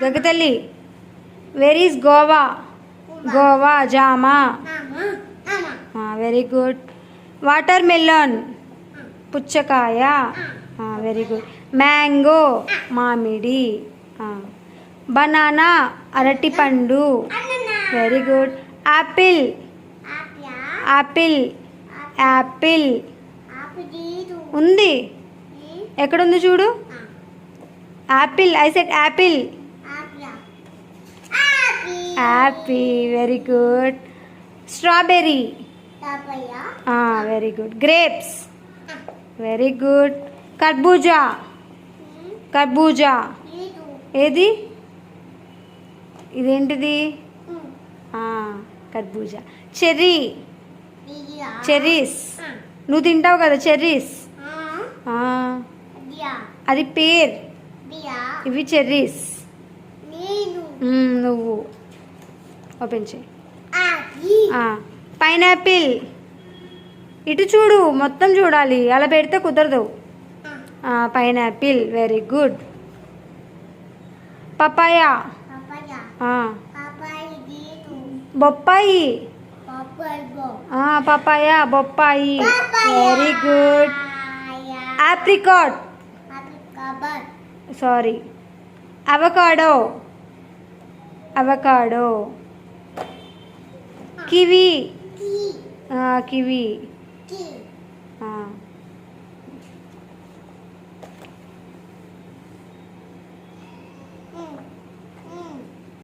గగతల్లి, where is guava? Guava జామా. Very good. Watermelon పుచ్చకాయ. Very good. Mango మామిడి. Banana అరటిపండు. Very good. Apple apple apple ఉంది. ఎక్కడుంది చూడు. Apple, I said apple. Apple. Very good. Strawberry. Very good. Grapes. Very good. కర్బూజా. కర్బూజా ఏది? ఇదేంటిది? కర్బూజా. చెర్రీ. చెర్రీస్. నువ్వు తింటావు కదా చెర్రీస్. అది పేర్. ఇవి చెర్రీస్. నువ్వు ఓపెన్ చేయి. పైనాపిల్. ఇటు చూడు, మొత్తం చూడాలి, అలా పెడితే కుదరదు. పైనాపిల్. Very good. పపాయ. బొప్పాయి. పపాయ బొప్పాయి. Very good. Apricot. Sorry, avocado. Avocado. Kiwi. Kiwi.